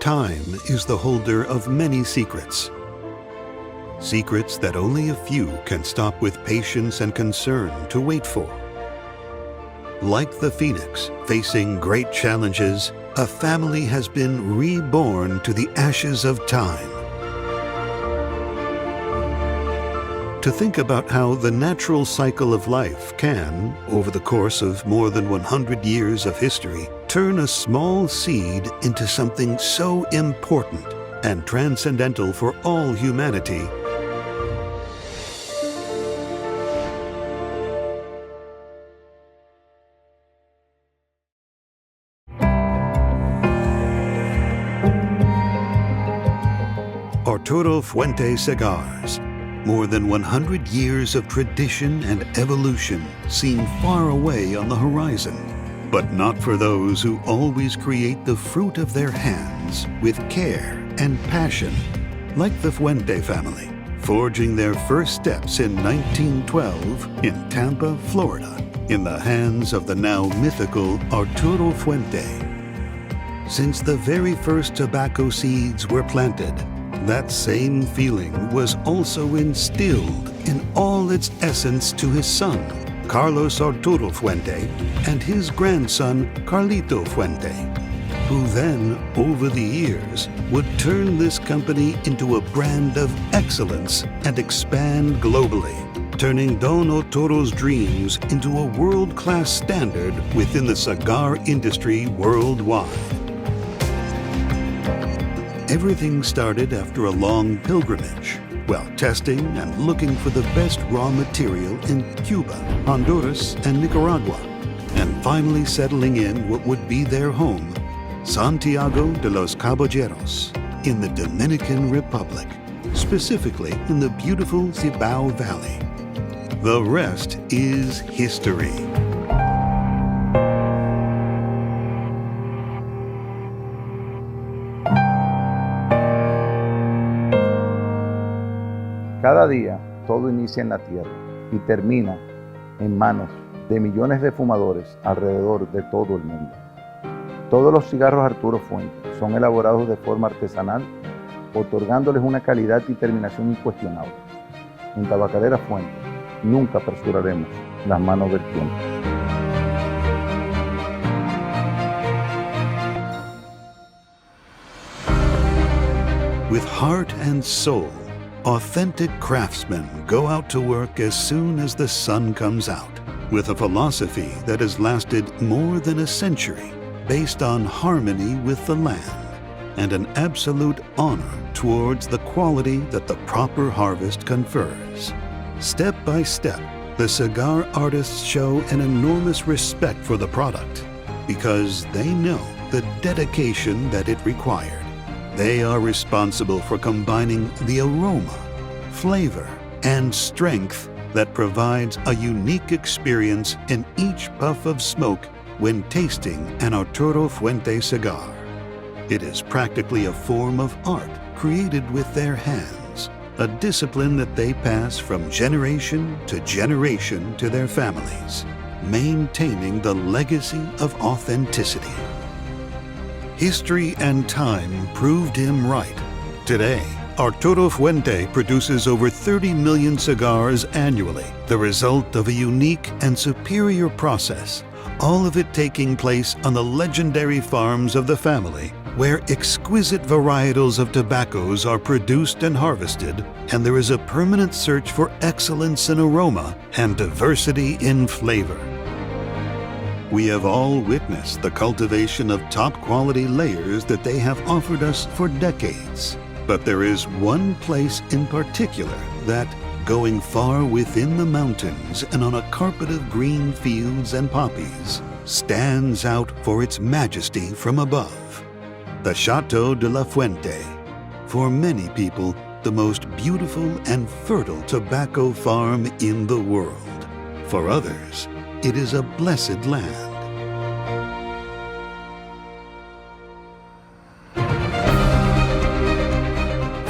Time is the holder of many secrets. Secrets that only a few can stop with patience and concern to wait for. Like the phoenix facing great challenges, a family has been reborn to the ashes of time. To think about how the natural cycle of life can, over the course of more than 100 years of history, turn a small seed into something so important and transcendental for all humanity. Arturo Fuente Cigars. More than 100 years of tradition and evolution seem far away on the horizon, but not for those who always create the fruit of their hands with care and passion, like the Fuente family, forging their first steps in 1912 in Tampa, Florida, in the hands of the now mythical Arturo Fuente. Since the very first tobacco seeds were planted, that same feeling was also instilled in all its essence to his son, Carlos Arturo Fuente, and his grandson, Carlito Fuente, who then, over the years, would turn this company into a brand of excellence and expand globally, turning Don Arturo's dreams into a world-class standard within the cigar industry worldwide. Everything started after a long pilgrimage, while testing and looking for the best raw material in Cuba, Honduras, and Nicaragua, and finally settling in what would be their home, Santiago de los Caballeros, in the Dominican Republic, specifically in the beautiful Cibao Valley. The rest is history. Cada día, todo inicia en la tierra y termina en manos de millones de fumadores alrededor de todo el mundo. Todos los cigarros Arturo Fuente son elaborados de forma artesanal, otorgándoles una calidad y terminación incuestionable. En Tabacalera Fuente, nunca apresuraremos las manos del tiempo. With heart and soul, authentic craftsmen go out to work as soon as the sun comes out, with a philosophy that has lasted more than a century, based on harmony with the land and an absolute honor towards the quality that the proper harvest confers. Step by step, the cigar artists show an enormous respect for the product because they know the dedication that it required. They are responsible for combining the aroma, flavor, and strength that provides a unique experience in each puff of smoke when tasting an Arturo Fuente cigar. It is practically a form of art created with their hands, a discipline that they pass from generation to generation to their families, maintaining the legacy of authenticity. History and time proved him right. Today, Arturo Fuente produces over 30 million cigars annually, the result of a unique and superior process, all of it taking place on the legendary farms of the family where exquisite varietals of tobaccos are produced and harvested, and there is a permanent search for excellence in aroma and diversity in flavor. We have all witnessed the cultivation of top-quality layers that they have offered us for decades. But there is one place in particular that, going far within the mountains and on a carpet of green fields and poppies, stands out for its majesty from above. The Chateau de la Fuente, for many people, the most beautiful and fertile tobacco farm in the world. For others, it is a blessed land.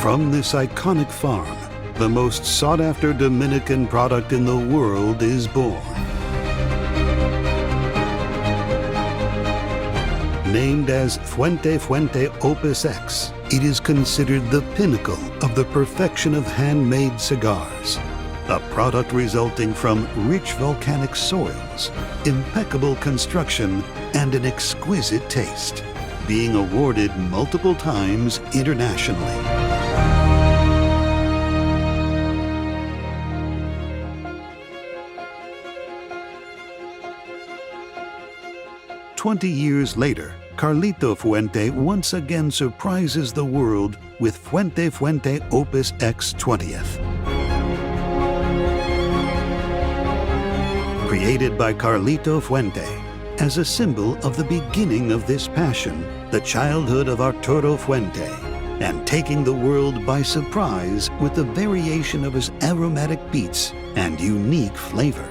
From this iconic farm, the most sought-after Dominican product in the world is born. Named as Fuente Opus X, it is considered the pinnacle of the perfection of handmade cigars. A product resulting from rich volcanic soils, impeccable construction, and an exquisite taste, being awarded multiple times internationally. "20 years later, Arturo Fuente once again surprises the world with Fuente Opus X 20th. Created by Arturo Fuente as a symbol of the beginning of this passion, the childhood of Arturo Fuente, and taking the world by surprise with the variation of his aromatic beats and unique flavor.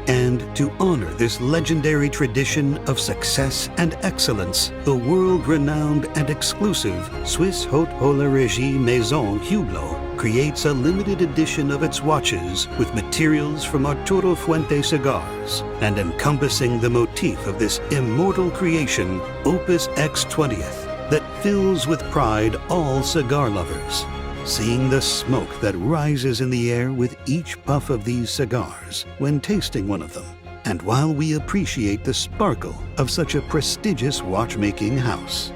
And to honor this legendary tradition of success and excellence, the world-renowned and exclusive Swiss Haute Horlogerie Maison Hublot creates a limited edition of its watches with materials from Arturo Fuente cigars, and encompassing the motif of this immortal creation, Opus X 20th, that fills with pride all cigar lovers. Seeing the smoke that rises in the air with each puff of these cigars when tasting one of them, and while we appreciate the sparkle of such a prestigious watchmaking house.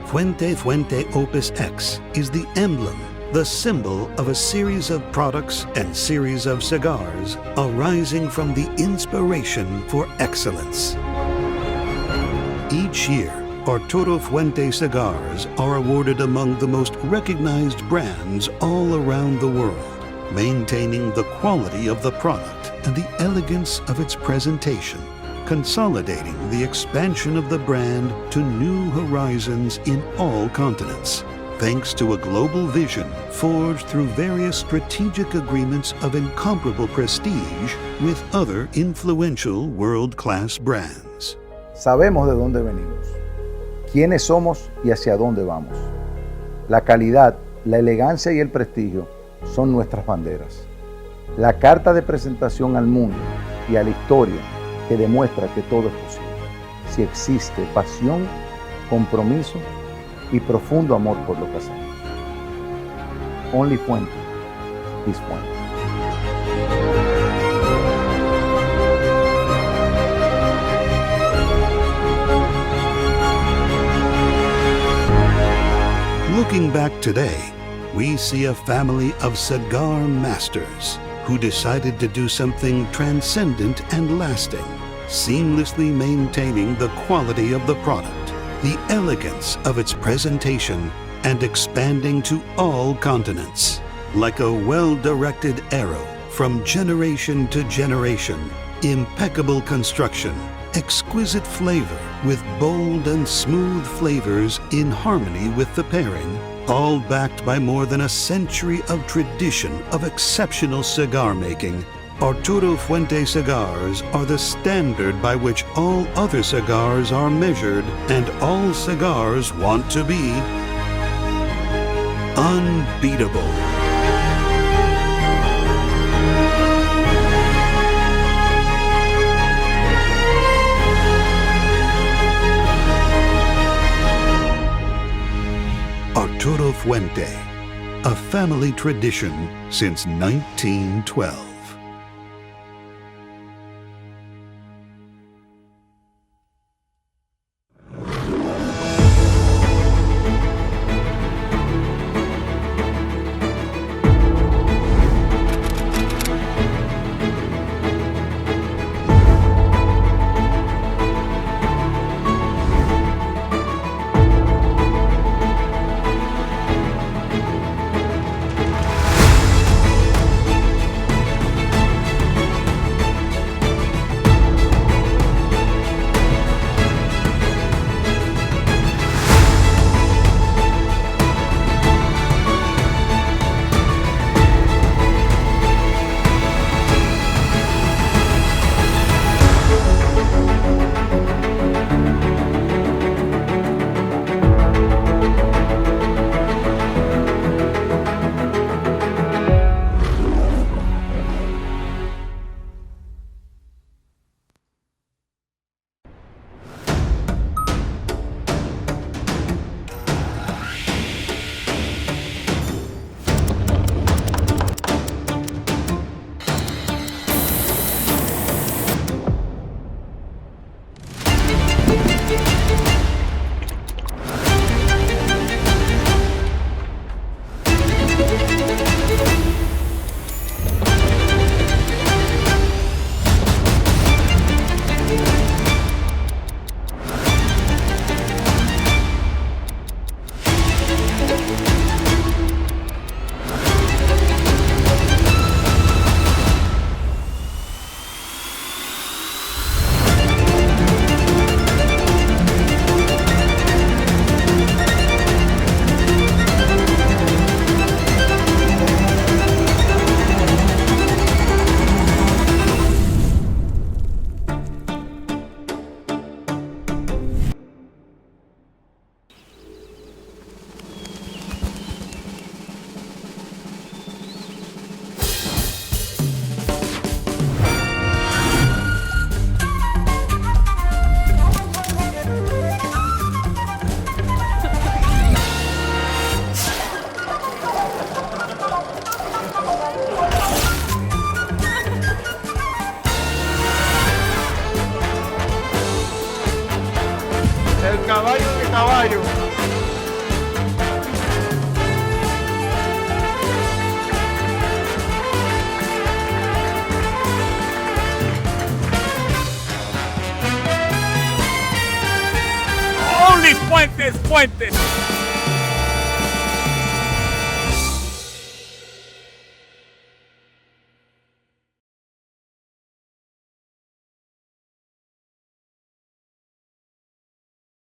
Fuente Opus X is the emblem, the symbol of a series of products and series of cigars arising from the inspiration for excellence. Each year, Arturo Fuente cigars are awarded among the most recognized brands all around the world, maintaining the quality of the product and the elegance of its presentation, consolidating the expansion of the brand to new horizons in all continents, thanks to a global vision forged through various strategic agreements of incomparable prestige with other influential world-class brands. Sabemos de dónde venimos, quiénes somos y hacia dónde vamos. La calidad, la elegancia y el prestigio son nuestras banderas. La carta de presentación al mundo y a la historia que demuestra que todo es posible, si existe pasión, compromiso y profundo amor por lo que hacemos. Only Fuente is Fuente. Looking back today, we see a family of cigar masters who decided to do something transcendent and lasting, seamlessly maintaining the quality of the product, the elegance of its presentation, and expanding to all continents. Like a well-directed arrow from generation to generation, impeccable construction, exquisite flavor with bold and smooth flavors in harmony with the pairing, all backed by more than a century of tradition of exceptional cigar making. Arturo Fuente cigars are the standard by which all other cigars are measured, and all cigars want to be unbeatable. Arturo Fuente, a family tradition since 1912. caballo. Only Fuentes, Fuentes.